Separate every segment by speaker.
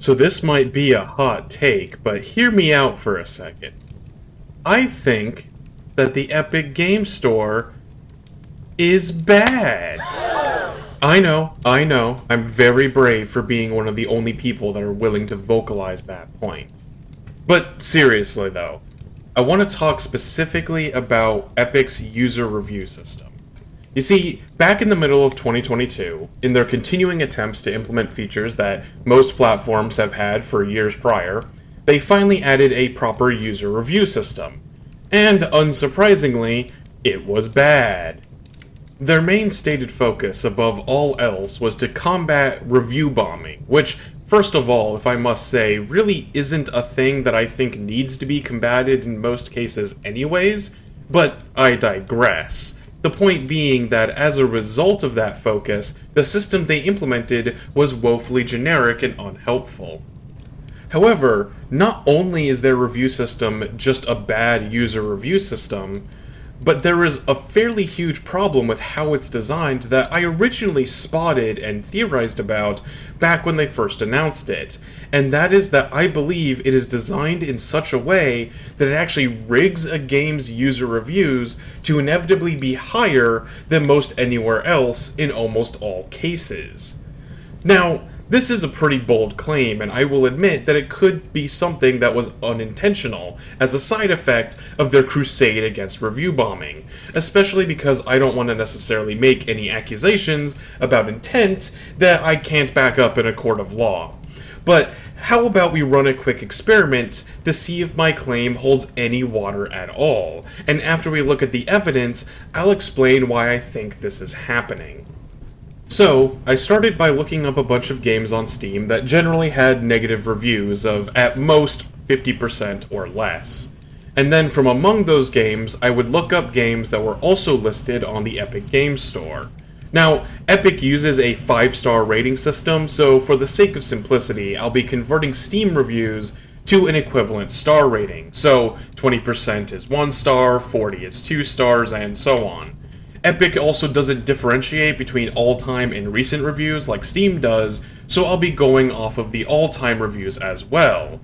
Speaker 1: So this might be a hot take, but hear me out for a second. I think that the Epic Game Store is bad. I know, I'm very brave for being one of the only people that are willing to vocalize that point. But seriously though, I want to talk specifically about Epic's user review system. You see, back in the middle of 2022, in their continuing attempts to implement features that most platforms have had for years prior, they finally added a proper user review system. And unsurprisingly, it was bad. Their main stated focus, above all else, was to combat review bombing, which, first of all, if I must say, really isn't a thing that I think needs to be combated in most cases anyways, but I digress. The point being that as a result of that focus, the system they implemented was woefully generic and unhelpful. However, not only is their review system just a bad user review system, but there is a fairly huge problem with how it's designed that I originally spotted and theorized about back when they first announced it, and that is that I believe it is designed in such a way that it actually rigs a game's user reviews to inevitably be higher than most anywhere else in almost all cases. Now, this is a pretty bold claim, and I will admit that it could be something that was unintentional, as a side effect of their crusade against review bombing, especially because I don't want to necessarily make any accusations about intent that I can't back up in a court of law. But how about we run a quick experiment to see if my claim holds any water at all, and after we look at the evidence, I'll explain why I think this is happening. So, I started by looking up a bunch of games on Steam that generally had negative reviews of at most 50% or less. And then from among those games, I would look up games that were also listed on the Epic Games Store. Now, Epic uses a 5-star rating system, so for the sake of simplicity, I'll be converting Steam reviews to an equivalent star rating. So, 20% is 1 star, 40 is 2 stars, and so on. Epic also doesn't differentiate between all-time and recent reviews like Steam does, so I'll be going off of the all-time reviews as well.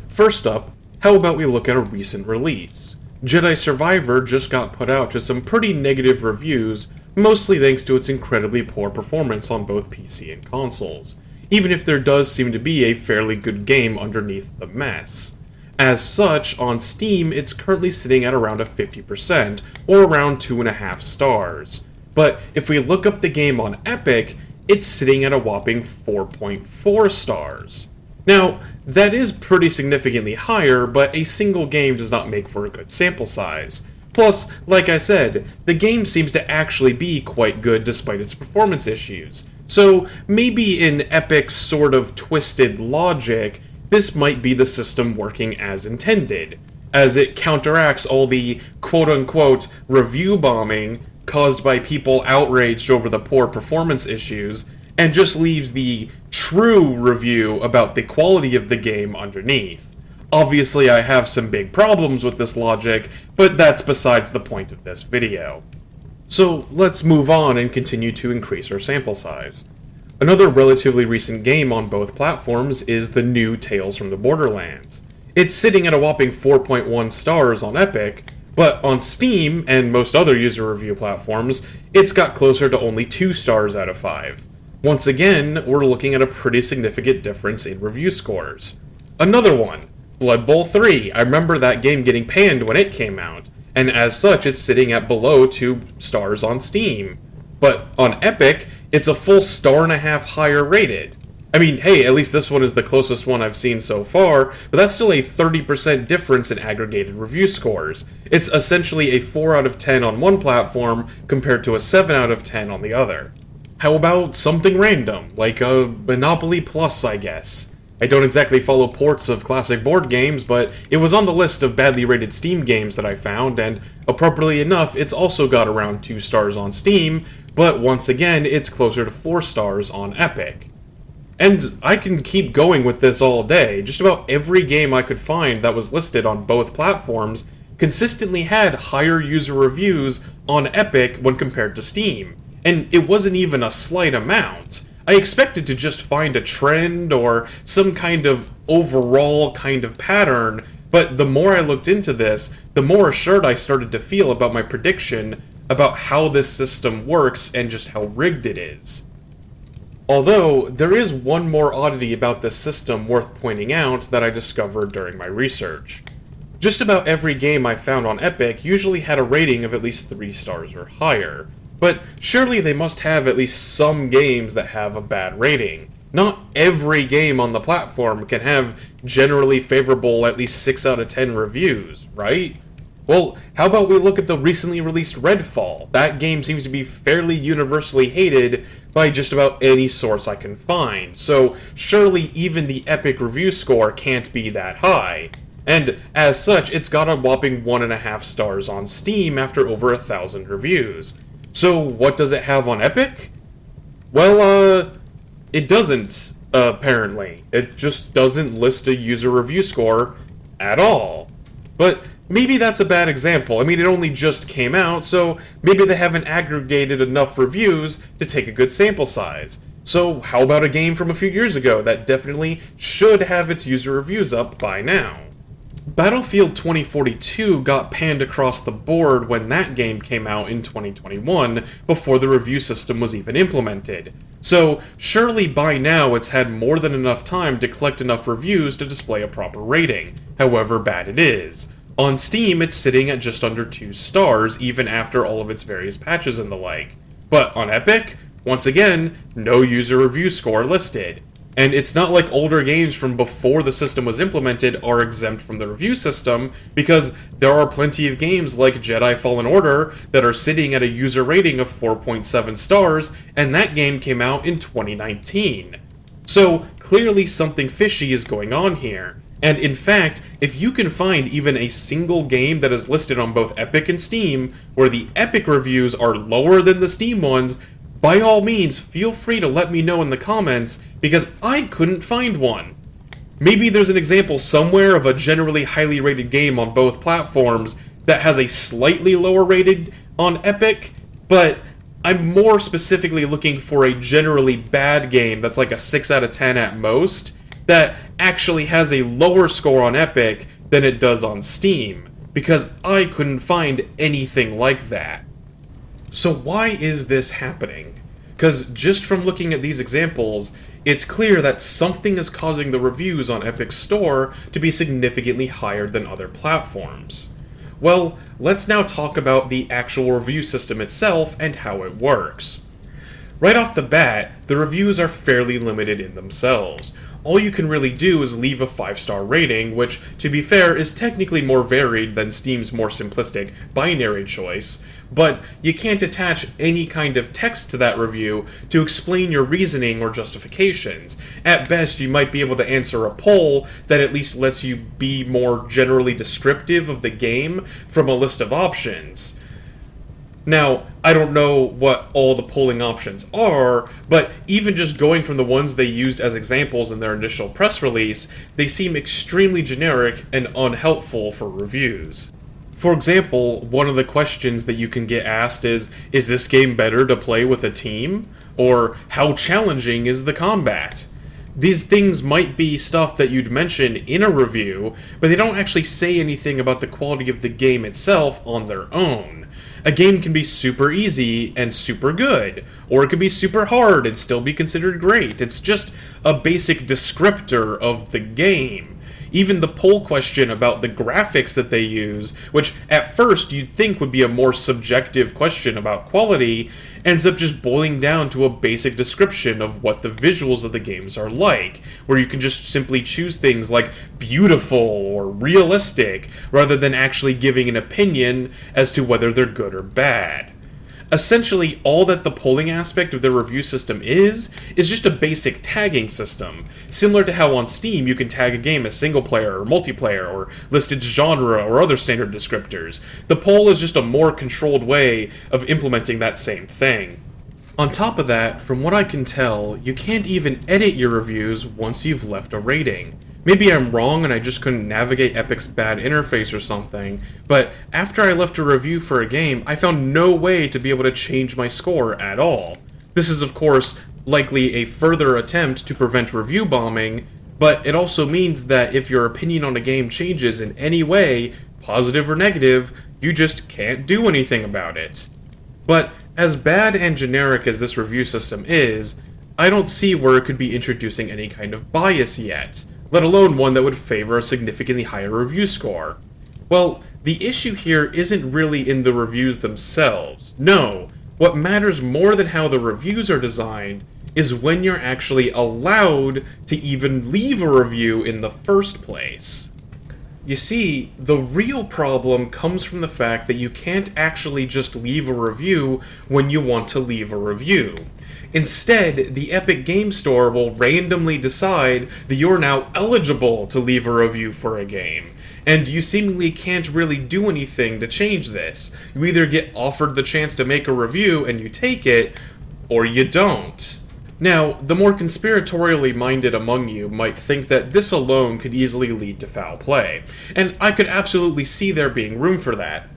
Speaker 1: First up, how about we look at a recent release? Jedi Survivor just got put out to some pretty negative reviews, mostly thanks to its incredibly poor performance on both PC and consoles, even if there does seem to be a fairly good game underneath the mess. As such, on Steam, it's currently sitting at around a 50%, or around 2.5 stars. But if we look up the game on Epic, it's sitting at a whopping 4.4 stars. Now, that is pretty significantly higher, but a single game does not make for a good sample size. Plus, like I said, the game seems to actually be quite good despite its performance issues. So, maybe in Epic's sort of twisted logic, this might be the system working as intended, as it counteracts all the quote-unquote review bombing caused by people outraged over the poor performance issues, and just leaves the true review about the quality of the game underneath. Obviously, I have some big problems with this logic, but that's besides the point of this video. So let's move on and continue to increase our sample size. Another relatively recent game on both platforms is the new Tales from the Borderlands. It's sitting at a whopping 4.1 stars on Epic, but on Steam and most other user review platforms, it's got closer to only 2 stars out of 5. Once again, we're looking at a pretty significant difference in review scores. Another one, Blood Bowl 3. I remember that game getting panned when it came out, and as such, it's sitting at below 2 stars on Steam. But on Epic, it's a full 1.5 stars higher rated. I mean, hey, at least this one is the closest one I've seen so far, but that's still a 30% difference in aggregated review scores. It's essentially a 4 out of 10 on one platform compared to a 7 out of 10 on the other. How about something random, like a Monopoly Plus, I guess? I don't exactly follow ports of classic board games, but it was on the list of badly rated Steam games that I found, and appropriately enough, it's also got around 2 stars on Steam, but once again, it's closer to 4 stars on Epic. And I can keep going with this all day. Just about every game I could find that was listed on both platforms consistently had higher user reviews on Epic when compared to Steam. And it wasn't even a slight amount. I expected to just find a trend or some kind of overall kind of pattern, but the more I looked into this, the more assured I started to feel about my prediction about how this system works and just how rigged it is. Although, there is one more oddity about this system worth pointing out that I discovered during my research. Just about every game I found on Epic usually had a rating of at least 3 stars or higher, but surely they must have at least some games that have a bad rating. Not every game on the platform can have generally favorable at least 6 out of 10 reviews, right? Well, how about we look at the recently released Redfall? That game seems to be fairly universally hated by just about any source I can find, so surely even the Epic review score can't be that high. And as such, it's got a whopping 1.5 stars on Steam after over 1,000 reviews. So what does it have on Epic? Well, it doesn't, apparently. It just doesn't list a user review score at all. But maybe that's a bad example. I mean, it only just came out, so maybe they haven't aggregated enough reviews to take a good sample size. So how about a game from a few years ago that definitely should have its user reviews up by now? Battlefield 2042 got panned across the board when that game came out in 2021, before the review system was even implemented. So, surely by now it's had more than enough time to collect enough reviews to display a proper rating, however bad it is. On Steam, it's sitting at just under 2 stars, even after all of its various patches and the like. But on Epic, once again, no user review score listed. And it's not like older games from before the system was implemented are exempt from the review system, because there are plenty of games like Jedi Fallen Order that are sitting at a user rating of 4.7 stars, and that game came out in 2019. So, clearly something fishy is going on here. And in fact, if you can find even a single game that is listed on both Epic and Steam, where the Epic reviews are lower than the Steam ones, by all means, feel free to let me know in the comments, because I couldn't find one. Maybe there's an example somewhere of a generally highly rated game on both platforms that has a slightly lower rated on Epic, but I'm more specifically looking for a generally bad game that's like a 6 out of 10 at most, that actually has a lower score on Epic than it does on Steam, because I couldn't find anything like that. So why is this happening? Because just from looking at these examples, it's clear that something is causing the reviews on Epic's store to be significantly higher than other platforms. Well, let's now talk about the actual review system itself and how it works. Right off the bat, the reviews are fairly limited in themselves. All you can really do is leave a 5-star rating, which, to be fair, is technically more varied than Steam's more simplistic binary choice, but you can't attach any kind of text to that review to explain your reasoning or justifications. At best, you might be able to answer a poll that at least lets you be more generally descriptive of the game from a list of options. Now, I don't know what all the polling options are, but even just going from the ones they used as examples in their initial press release, they seem extremely generic and unhelpful for reviews. For example, one of the questions that you can get asked is this game better to play with a team? Or, how challenging is the combat? These things might be stuff that you'd mention in a review, but they don't actually say anything about the quality of the game itself on their own. A game can be super easy and super good, or it could be super hard and still be considered great. It's just a basic descriptor of the game. Even the poll question about the graphics that they use, which at first you'd think would be a more subjective question about quality, ends up just boiling down to a basic description of what the visuals of the games are like, where you can just simply choose things like beautiful or realistic, rather than actually giving an opinion as to whether they're good or bad. Essentially, all that the polling aspect of their review system is just a basic tagging system, similar to how on Steam you can tag a game as single player or multiplayer, or list its genre or other standard descriptors. The poll is just a more controlled way of implementing that same thing. On top of that, from what I can tell, you can't even edit your reviews once you've left a rating. Maybe I'm wrong and I just couldn't navigate Epic's bad interface or something, but after I left a review for a game, I found no way to be able to change my score at all. This is, of course, likely a further attempt to prevent review bombing, but it also means that if your opinion on a game changes in any way, positive or negative, you just can't do anything about it. But as bad and generic as this review system is, I don't see where it could be introducing any kind of bias yet, let alone one that would favor a significantly higher review score. Well, the issue here isn't really in the reviews themselves. No, what matters more than how the reviews are designed is when you're actually allowed to even leave a review in the first place. You see, the real problem comes from the fact that you can't actually just leave a review when you want to leave a review. Instead, the Epic Game Store will randomly decide that you're now eligible to leave a review for a game, and you seemingly can't really do anything to change this. You either get offered the chance to make a review and you take it, or you don't. Now, the more conspiratorially minded among you might think that this alone could easily lead to foul play, and I could absolutely see there being room for that.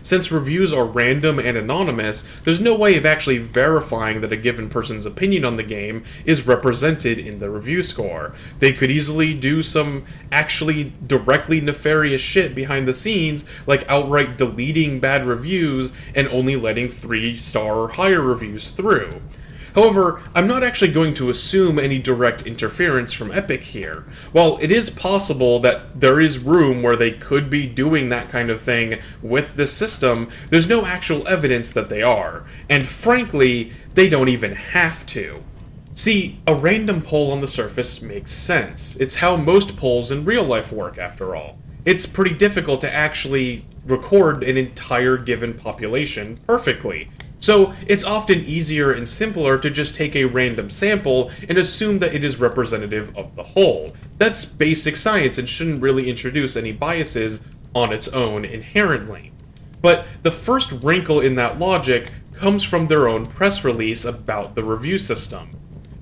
Speaker 1: Since reviews are random and anonymous, there's no way of actually verifying that a given person's opinion on the game is represented in the review score. They could easily do some actually directly nefarious shit behind the scenes, like outright deleting bad reviews and only letting 3-star or higher reviews through. However, I'm not actually going to assume any direct interference from Epic here. While it is possible that there is room where they could be doing that kind of thing with this system, there's no actual evidence that they are. And frankly, they don't even have to. See, a random poll on the surface makes sense. It's how most polls in real life work, after all. It's pretty difficult to actually record an entire given population perfectly. So it's often easier and simpler to just take a random sample and assume that it is representative of the whole. That's basic science and shouldn't really introduce any biases on its own inherently. But the first wrinkle in that logic comes from their own press release about the review system.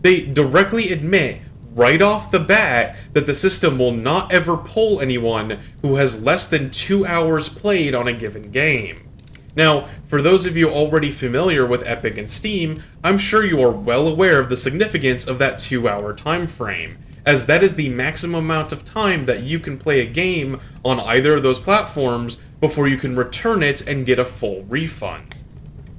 Speaker 1: They directly admit right off the bat that the system will not ever poll anyone who has less than 2 hours played on a given game. Now, for those of you already familiar with Epic and Steam, I'm sure you are well aware of the significance of that 2-hour time frame, as that is the maximum amount of time that you can play a game on either of those platforms before you can return it and get a full refund.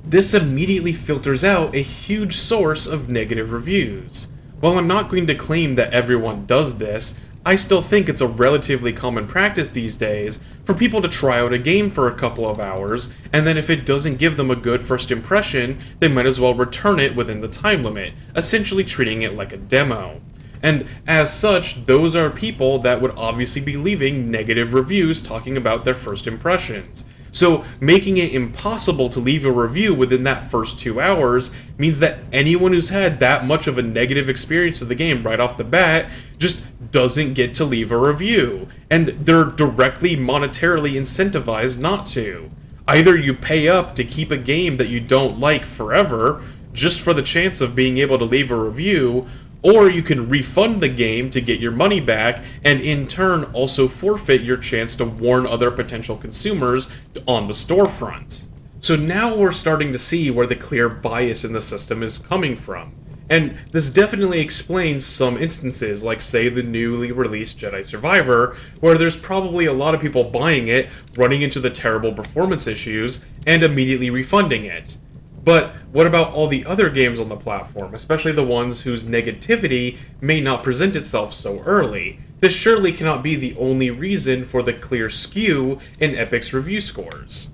Speaker 1: This immediately filters out a huge source of negative reviews. While I'm not going to claim that everyone does this, I still think it's a relatively common practice these days for people to try out a game for a couple of hours, and then if it doesn't give them a good first impression, they might as well return it within the time limit, essentially treating it like a demo. And as such, those are people that would obviously be leaving negative reviews talking about their first impressions. So making it impossible to leave a review within that first 2 hours means that anyone who's had that much of a negative experience with the game right off the bat just doesn't get to leave a review, and they're directly monetarily incentivized not to. Either you pay up to keep a game that you don't like forever, just for the chance of being able to leave a review, or you can refund the game to get your money back, and in turn also forfeit your chance to warn other potential consumers on the storefront. So now we're starting to see where the clear bias in the system is coming from. And this definitely explains some instances, like say the newly released Jedi Survivor, where there's probably a lot of people buying it, running into the terrible performance issues, and immediately refunding it. But what about all the other games on the platform, especially the ones whose negativity may not present itself so early? This surely cannot be the only reason for the clear skew in Epic's review scores.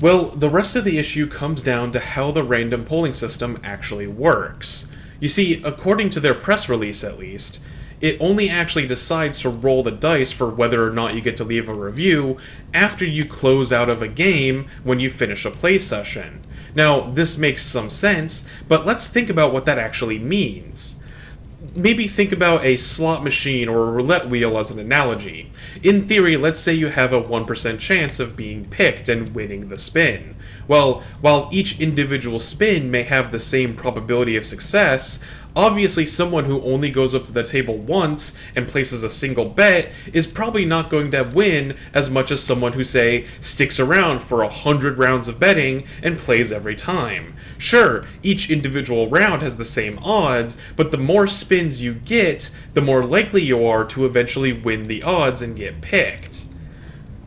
Speaker 1: Well, the rest of the issue comes down to how the random polling system actually works. You see, according to their press release at least, it only actually decides to roll the dice for whether or not you get to leave a review after you close out of a game when you finish a play session. Now, this makes some sense, but let's think about what that actually means. Maybe think about a slot machine or a roulette wheel as an analogy. In theory, let's say you have a 1% chance of being picked and winning the spin. Well, while each individual spin may have the same probability of success, Obviously, someone who only goes up to the table once and places a single bet is probably not going to win as much as someone who, say, sticks around for 100 rounds of betting and plays every time. Sure, each individual round has the same odds, but the more spins you get, the more likely you are to eventually win the odds and get picked.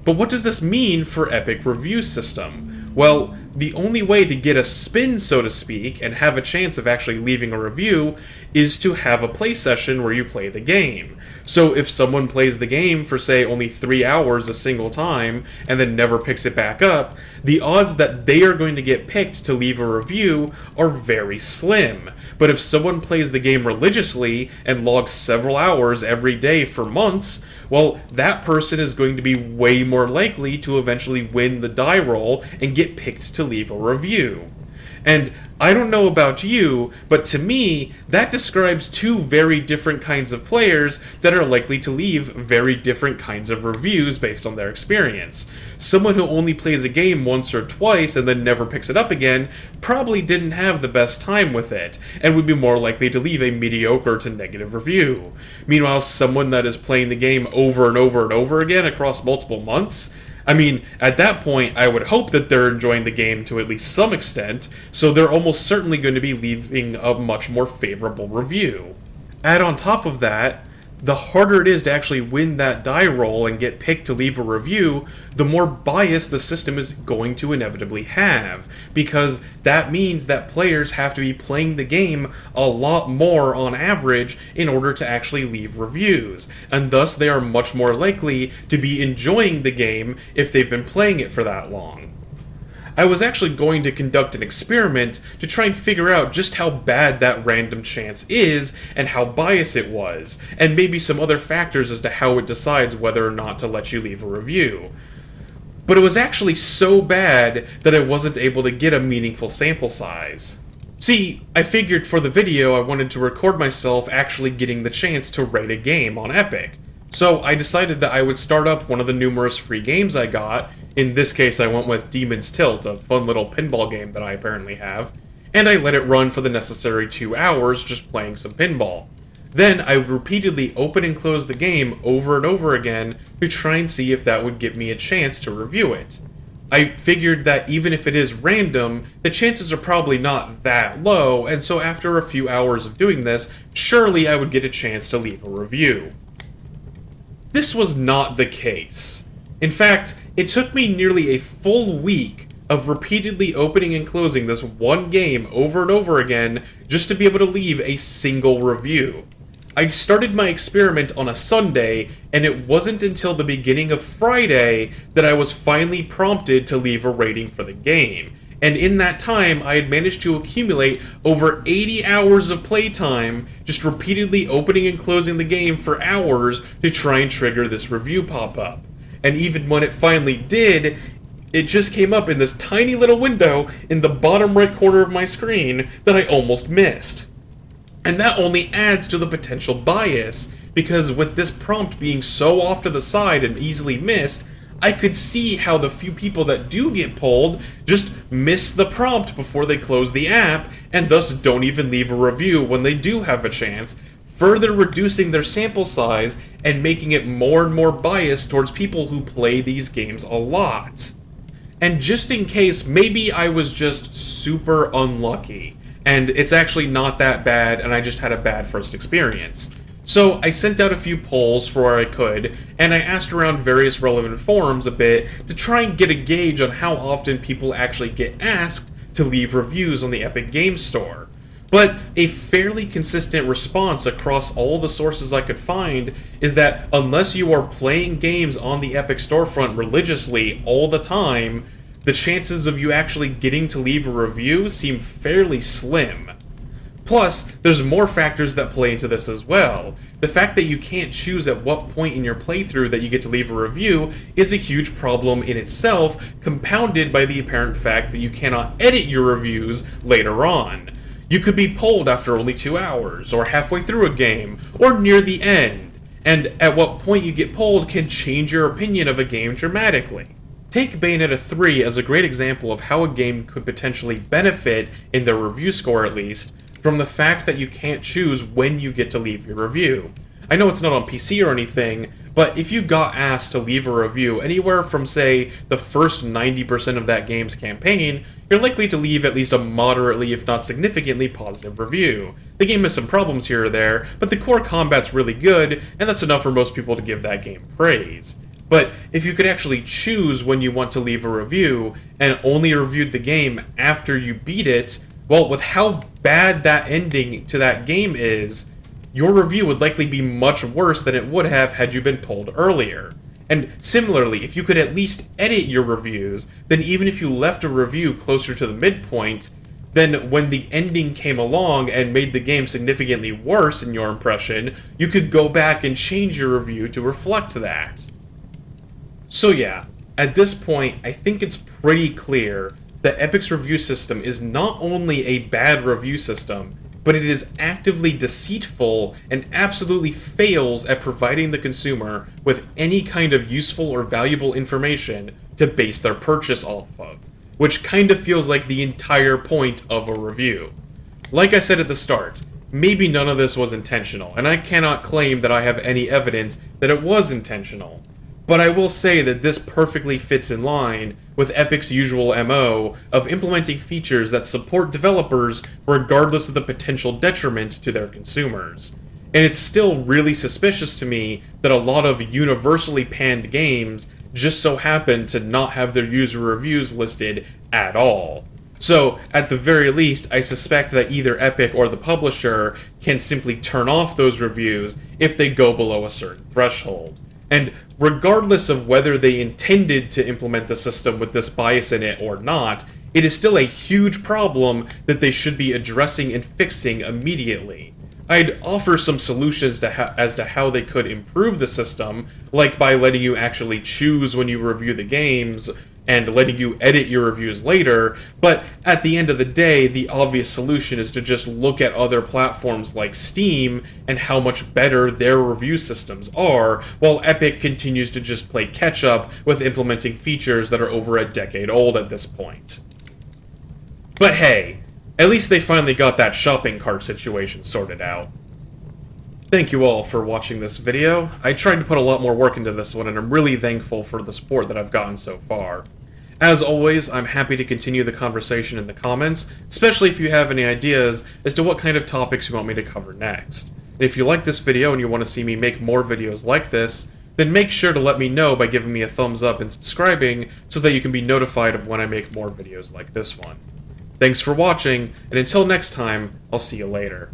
Speaker 1: But what does this mean for Epic Review System? Well, the only way to get a spin, so to speak, and have a chance of actually leaving a review is to have a play session where you play the game. So if someone plays the game for, say, only 3 hours a single time, and then never picks it back up, the odds that they are going to get picked to leave a review are very slim. But if someone plays the game religiously and logs several hours every day for months, well, that person is going to be way more likely to eventually win the die roll and get picked to leave a review. And I don't know about you, but to me, that describes two very different kinds of players that are likely to leave very different kinds of reviews based on their experience. Someone who only plays a game once or twice and then never picks it up again probably didn't have the best time with it, and would be more likely to leave a mediocre to negative review. Meanwhile, someone that is playing the game over and over and over again across multiple months, I mean, at that point, I would hope that they're enjoying the game to at least some extent, so they're almost certainly going to be leaving a much more favorable review. Add on top of that, the harder it is to actually win that die roll and get picked to leave a review, the more bias the system is going to inevitably have, because that means that players have to be playing the game a lot more on average in order to actually leave reviews, and thus they are much more likely to be enjoying the game if they've been playing it for that long. I was actually going to conduct an experiment to try and figure out just how bad that random chance is and how biased it was, and maybe some other factors as to how it decides whether or not to let you leave a review. But it was actually so bad that I wasn't able to get a meaningful sample size. See, I figured for the video I wanted to record myself actually getting the chance to rate a game on Epic. So I decided that I would start up one of the numerous free games I got. In this case, I went with Demon's Tilt, a fun little pinball game that I apparently have, and I let it run for the necessary 2 hours just playing some pinball. Then I would repeatedly open and close the game over and over again to try and see if that would give me a chance to review it. I figured that even if it is random, the chances are probably not that low, and so after a few hours of doing this, surely I would get a chance to leave a review. This was not the case. In fact, it took me nearly a full week of repeatedly opening and closing this one game over and over again just to be able to leave a single review. I started my experiment on a Sunday, and it wasn't until the beginning of Friday that I was finally prompted to leave a rating for the game. And in that time, I had managed to accumulate over 80 hours of playtime, just repeatedly opening and closing the game for hours to try and trigger this review pop-up. And even when it finally did, it just came up in this tiny little window in the bottom right corner of my screen that I almost missed. And that only adds to the potential bias, because with this prompt being so off to the side and easily missed, I could see how the few people that do get pulled just miss the prompt before they close the app, and thus don't even leave a review when they do have a chance, further reducing their sample size and making it more and more biased towards people who play these games a lot. And just in case, maybe I was just super unlucky, and it's actually not that bad, and I just had a bad first experience. So I sent out a few polls for where I could, and I asked around various relevant forums a bit to try and get a gauge on how often people actually get asked to leave reviews on the Epic Games Store. But a fairly consistent response across all the sources I could find is that unless you are playing games on the Epic storefront religiously all the time, the chances of you actually getting to leave a review seem fairly slim. Plus, there's more factors that play into this as well. The fact that you can't choose at what point in your playthrough that you get to leave a review is a huge problem in itself, compounded by the apparent fact that you cannot edit your reviews later on. You could be pulled after only 2 hours, or halfway through a game, or near the end, and at what point you get pulled can change your opinion of a game dramatically. Take Bayonetta 3 as a great example of how a game could potentially benefit, in their review score at least, from the fact that you can't choose when you get to leave your review. I know it's not on PC or anything, but if you got asked to leave a review anywhere from, say, the first 90% of that game's campaign, you're likely to leave at least a moderately, if not significantly, positive review. The game has some problems here or there, but the core combat's really good, and that's enough for most people to give that game praise. But if you could actually choose when you want to leave a review, and only reviewed the game after you beat it, well, with how bad that ending to that game is, your review would likely be much worse than it would have had you been told earlier. And similarly, if you could at least edit your reviews, then even if you left a review closer to the midpoint, then when the ending came along and made the game significantly worse in your impression, you could go back and change your review to reflect that. So yeah, at this point, I think it's pretty clear that Epic's review system is not only a bad review system, but it is actively deceitful and absolutely fails at providing the consumer with any kind of useful or valuable information to base their purchase off of, which kind of feels like the entire point of a review. Like I said at the start, maybe none of this was intentional, and I cannot claim that I have any evidence that it was intentional. But I will say that this perfectly fits in line with Epic's usual MO of implementing features that support developers regardless of the potential detriment to their consumers. And it's still really suspicious to me that a lot of universally panned games just so happen to not have their user reviews listed at all. So, at the very least, I suspect that either Epic or the publisher can simply turn off those reviews if they go below a certain threshold. And regardless of whether they intended to implement the system with this bias in it or not, it is still a huge problem that they should be addressing and fixing immediately. I'd offer some solutions as to how they could improve the system, like by letting you actually choose when you review the games, and letting you edit your reviews later, but at the end of the day, the obvious solution is to just look at other platforms like Steam and how much better their review systems are, while Epic continues to just play catch-up with implementing features that are over a decade old at this point. But hey, at least they finally got that shopping cart situation sorted out. Thank you all for watching this video. I tried to put a lot more work into this one, and I'm really thankful for the support that I've gotten so far. As always, I'm happy to continue the conversation in the comments, especially if you have any ideas as to what kind of topics you want me to cover next. And if you like this video and you want to see me make more videos like this, then make sure to let me know by giving me a thumbs up and subscribing so that you can be notified of when I make more videos like this one. Thanks for watching, and until next time, I'll see you later.